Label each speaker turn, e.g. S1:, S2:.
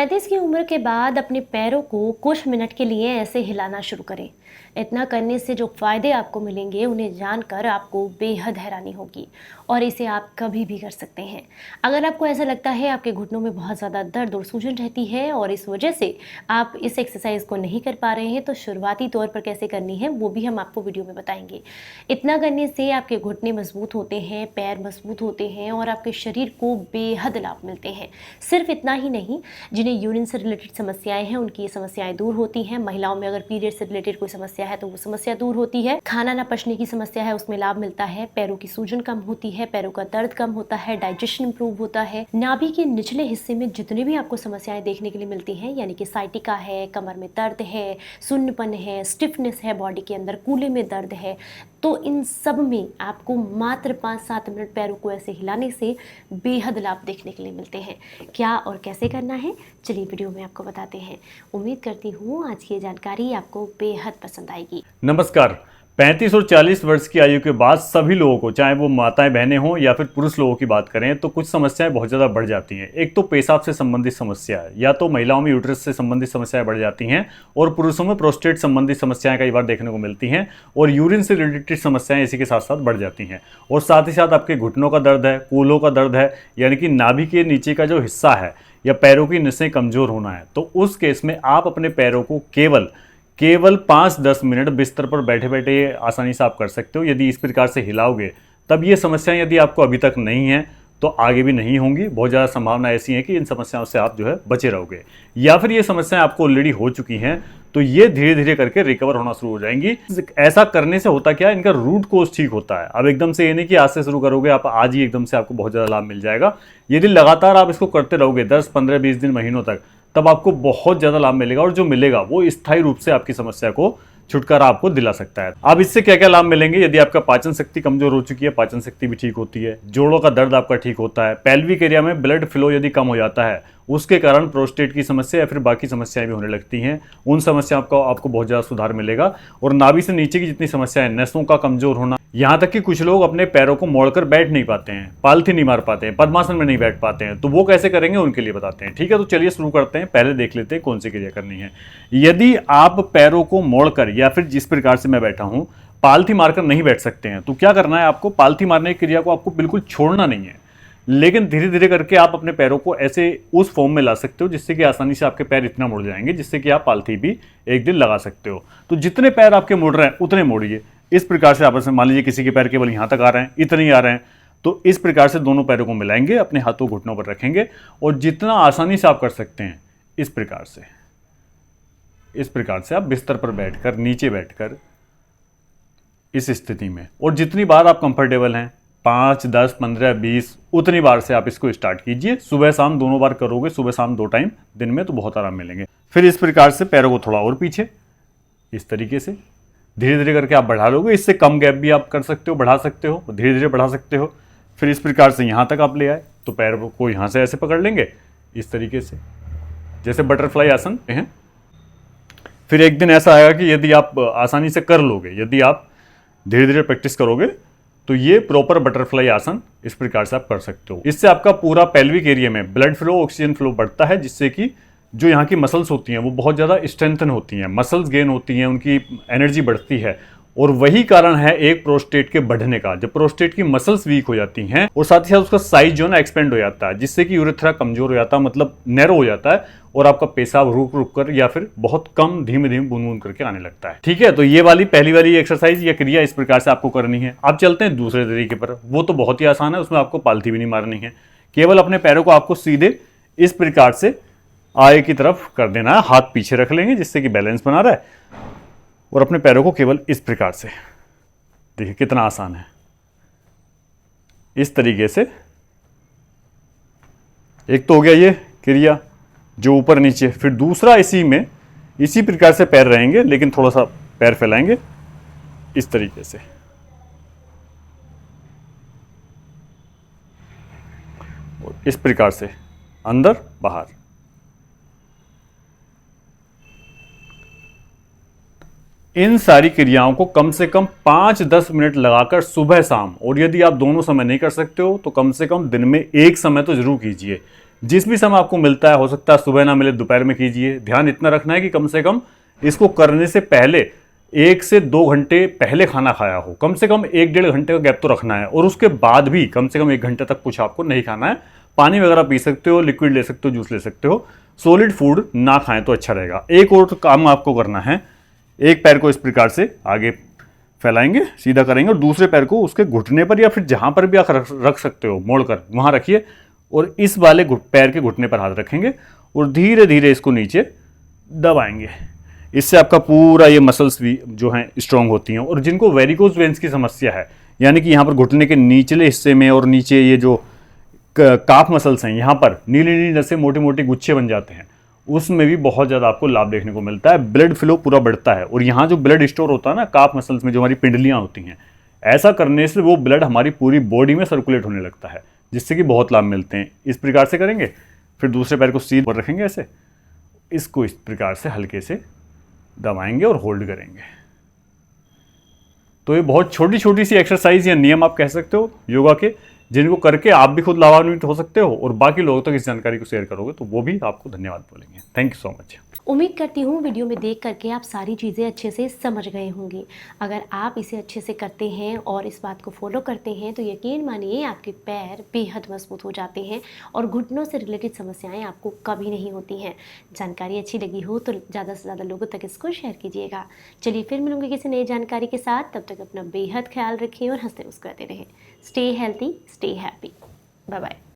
S1: 35 की उम्र के बाद अपने पैरों को कुछ मिनट के लिए ऐसे हिलाना शुरू करें। इतना करने से जो फ़ायदे आपको मिलेंगे उन्हें जानकर आपको बेहद हैरानी होगी और इसे आप कभी भी कर सकते हैं। अगर आपको ऐसा लगता है आपके घुटनों में बहुत ज़्यादा दर्द और सूजन रहती है और इस वजह से आप इस एक्सरसाइज को नहीं कर पा रहे हैं, तो शुरुआती तौर पर कैसे करनी है वो भी हम आपको वीडियो में बताएंगे। इतना करने से आपके घुटने मजबूत होते हैं, पैर मजबूत होते हैं और आपके शरीर को बेहद लाभ मिलते हैं। सिर्फ इतना ही नहीं, जिन्हें यूरिन से रिलेटेड समस्याएं हैं उनकी ये समस्याएं दूर होती हैं। महिलाओं में अगर पीरियड से रिलेटेड कोई समस्या है तो वो समस्या दूर होती है। खाना ना पचने की समस्या है उसमें लाभ मिलता है। पैरों की सूजन कम होती है, पैरों का दर्द कम होता है, डाइजेशन इंप्रूव होता है। नाभि के निचले हिस्से में जितने भी आपको समस्याएं देखने के लिए मिलती हैं, यानी कि साइटिका है, कमर में दर्द है, सुन्नपन है, स्टिफनेस है, बॉडी के अंदर कूल्हे में दर्द है, तो इन सब में आपको मात्र 5-7 मिनट पैरों को ऐसे हिलाने से बेहद लाभ देखने के लिए मिलते हैं। क्या और कैसे करना है, चलिए वीडियो में आपको बताते हैं। उम्मीद करती हूँ आज की ये जानकारी आपको बेहद पसंद आएगी।
S2: नमस्कार। 35 और 40 वर्ष की आयु के बाद सभी लोगों को, चाहे वो माताएं बहनें हों या फिर पुरुष लोगों की बात करें, तो कुछ समस्याएं बहुत ज़्यादा बढ़ जाती हैं। एक तो पेशाब से संबंधित समस्या है, या तो महिलाओं में यूट्रस से संबंधित समस्याएं बढ़ जाती हैं और पुरुषों में प्रोस्टेट संबंधित समस्याएं कई बार देखने को मिलती हैं और यूरिन से रिलेटेड समस्याएं इसी के साथ साथ बढ़ जाती हैं। और साथ ही साथ आपके घुटनों का दर्द है, कूल्हों का दर्द है, यानी कि नाभि के नीचे का जो हिस्सा है या पैरों की नसें कमज़ोर होना है, तो उस केस में आप अपने पैरों को केवल 5-10 मिनट बिस्तर पर बैठे बैठे आसानी से आप कर सकते हो। यदि इस प्रकार से हिलाओगे तब ये समस्याएं यदि आपको अभी तक नहीं हैं तो आगे भी नहीं होंगी। बहुत ज़्यादा संभावना ऐसी है कि इन समस्याओं से आप बचे रहोगे, या फिर ये समस्याएं आपको ऑलरेडी हो चुकी हैं तो ये धीरे धीरे करके रिकवर होना शुरू हो जाएंगी। ऐसा करने से होता क्या है, इनका रूट कोज ठीक होता है। अब एकदम से ये नहीं कि आज से शुरू करोगे आप आज ही एकदम से आपको बहुत ज़्यादा लाभ मिल जाएगा। यदि लगातार आप इसको करते रहोगे 10, 15, 20 दिन, महीनों तक, तब आपको बहुत ज़्यादा लाभ मिलेगा और जो मिलेगा वो स्थायी रूप से आपकी समस्या को छुटकारा आपको दिला सकता है। अब इससे क्या क्या लाभ मिलेंगे, यदि आपका पाचन शक्ति कमजोर हो चुकी है, पाचन शक्ति भी ठीक होती है, जोड़ों का दर्द आपका ठीक होता है, पेल्विक एरिया में ब्लड फ्लो यदि कम हो जाता है, उसके कारण प्रोस्टेट की समस्या या फिर बाकी समस्याएं भी होने लगती हैं, उन समस्याओं का आपको बहुत ज़्यादा सुधार मिलेगा। और नाभि से नीचे की जितनी समस्याएं, नसों का कमजोर होना, यहाँ तक कि कुछ लोग अपने पैरों को मोड़कर बैठ नहीं पाते हैं, पालथी नहीं मार पाते हैं, पद्मासन में नहीं बैठ पाते हैं, तो वो कैसे करेंगे उनके लिए बताते हैं। ठीक है, तो चलिए शुरू करते हैं। पहले देख लेते हैं कौन सी क्रिया करनी है। यदि आप पैरों को मोड़कर या फिर जिस प्रकार से मैं बैठा हूं पालथी मारकर नहीं बैठ सकते हैं, तो क्या करना है आपको, पालथी मारने की क्रिया को आपको बिल्कुल छोड़ना नहीं है, लेकिन धीरे धीरे करके आप अपने पैरों को ऐसे उस फॉर्म में ला सकते हो जिससे कि आसानी से आपके पैर इतना मुड़ जाएंगे जिससे कि आप पालथी भी एक दिन लगा सकते हो। तो जितने पैर आपके मुड़ रहे हैं उतने मोड़िए। इस प्रकार से आपस में, मान लीजिए किसी के पैर केवल यहाँ तक आ रहे हैं, इतने ही आ रहे हैं, तो इस प्रकार से दोनों पैरों को मिलाएंगे, अपने हाथों घुटनों पर रखेंगे और जितना आसानी से आप कर सकते हैं इस प्रकार से आप बिस्तर पर बैठकर, नीचे बैठकर इस स्थिति में, और जितनी बार आप कंफर्टेबल हैं, 5, 10, 15, 20, उतनी बार से आप इसको स्टार्ट कीजिए। सुबह शाम दोनों बार करोगे, सुबह शाम 2 टाइम दिन में, तो बहुत आराम मिलेंगे। फिर इस प्रकार से पैरों को थोड़ा और पीछे, इस तरीके से धीरे धीरे करके आप बढ़ा लोगे। इससे कम गैप भी आप कर सकते हो, बढ़ा सकते हो, धीरे धीरे बढ़ा सकते हो। फिर इस प्रकार से यहाँ तक आप ले आए तो पैर को यहाँ से ऐसे पकड़ लेंगे, इस तरीके से, जैसे बटरफ्लाई आसन हैं। फिर एक दिन ऐसा आएगा कि यदि आप आसानी से कर लोगे, यदि आप धीरे धीरे प्रैक्टिस करोगे, तो ये प्रॉपर बटरफ्लाई आसन इस प्रकार से आप कर सकते हो। इससे आपका पूरा पेल्विक एरिया में ब्लड फ्लो, ऑक्सीजन फ्लो बढ़ता है, जिससे कि जो यहाँ की मसल्स होती हैं वो बहुत ज़्यादा स्ट्रेंथन होती हैं, मसल्स गेन होती हैं, उनकी एनर्जी बढ़ती है। और वही कारण है एक प्रोस्टेट के बढ़ने का। जब प्रोस्टेट की मसल्स वीक हो जाती हैं और साथ ही साथ उसका साइज जो है ना एक्सपेंड हो जाता है, जिससे कि यूरेथ्रा कमजोर हो जाता है, मतलब नैरो हो जाता है, और आपका पेशाब रुक रुक कर या फिर बहुत कम धीमे धीमे बूंद बूंद करके आने लगता है। ठीक है, तो ये वाली पहली वाली एक्सरसाइज या क्रिया इस प्रकार से आपको करनी है। अब चलते हैं दूसरे तरीके पर। वो तो बहुत ही आसान है, उसमें आपको पालथी भी नहीं मारनी है। केवल अपने पैरों को आपको सीधे इस प्रकार से आगे की तरफ कर देना है, हाथ पीछे रख लेंगे जिससे कि बैलेंस बना रहा है, और अपने पैरों को केवल इस प्रकार से, देखिए कितना आसान है, इस तरीके से। एक तो हो गया ये क्रिया जो ऊपर नीचे, फिर दूसरा इसी प्रकार से पैर रहेंगे, लेकिन थोड़ा सा पैर फैलाएंगे इस तरीके से, और इस प्रकार से अंदर बाहर। इन सारी क्रियाओं को कम से कम 5-10 मिनट लगाकर सुबह शाम, और यदि आप दोनों समय नहीं कर सकते हो तो कम से कम दिन में एक समय तो जरूर कीजिए। जिस भी समय आपको मिलता है, हो सकता है सुबह ना मिले दोपहर में कीजिए। ध्यान इतना रखना है कि कम से कम इसको करने से पहले 1 से 2 घंटे पहले खाना खाया हो, कम से कम 1-1.5 घंटे का गैप तो रखना है। और उसके बाद भी कम से कम 1 घंटे तक कुछ आपको नहीं खाना है। पानी वगैरह पी सकते हो, लिक्विड ले सकते हो, जूस ले सकते हो, सॉलिड फूड ना खाएं तो अच्छा रहेगा। एक और काम आपको करना है, एक पैर को इस प्रकार से आगे फैलाएंगे, सीधा करेंगे और दूसरे पैर को उसके घुटने पर या फिर जहां पर भी आप रख सकते हो मोड़कर वहां रखिए और इस वाले पैर के घुटने पर हाथ रखेंगे और धीरे धीरे इसको नीचे दबाएंगे। इससे आपका पूरा ये मसल्स भी जो हैं स्ट्रांग होती हैं। और जिनको वेरिकोज वेन्स की समस्या है, यानी कि यहाँ पर घुटने के निचले हिस्से में और नीचे ये जो काफ मसल्स हैं, यहाँ पर नीली नीली नसें मोटे मोटे गुच्छे बन जाते हैं, उसमें भी बहुत ज़्यादा आपको लाभ देखने को मिलता है। ब्लड फ्लो पूरा बढ़ता है और यहाँ जो ब्लड स्टोर होता है ना काफ मसल्स में, जो हमारी पिंडलियाँ होती हैं, ऐसा करने से वो ब्लड हमारी पूरी बॉडी में सर्कुलेट होने लगता है, जिससे कि बहुत लाभ मिलते हैं। इस प्रकार से करेंगे, फिर दूसरे पैर को सीध पर रखेंगे ऐसे, इसको इस प्रकार से हल्के से दबाएंगे और होल्ड करेंगे। तो ये बहुत छोटी छोटी सी एक्सरसाइज या नियम आप कह सकते हो योगा के, जिनको करके आप भी खुद लाभान्वित हो सकते हो और बाकी लोगों तक इस जानकारी को शेयर करोगे तो वो भी आपको धन्यवाद बोलेंगे। Thank you so much.
S1: उम्मीद करती हूँ वीडियो में देख करके आप सारी चीज़ें अच्छे से समझ गए होंगे। अगर आप इसे अच्छे से करते हैं और इस बात को फॉलो करते हैं तो यकीन मानिए आपके पैर बेहद मजबूत हो जाते हैं और घुटनों से रिलेटेड समस्याएं आपको कभी नहीं होती हैं। जानकारी अच्छी लगी हो तो ज़्यादा से ज़्यादा लोगों तक इसको शेयर कीजिएगा। चलिए फिर मिलूंगी किसी नई जानकारी के साथ, तब तक अपना बेहद ख्याल रखें और हंसते मुस्कुराते रहें। Stay healthy, stay happy. Bye bye.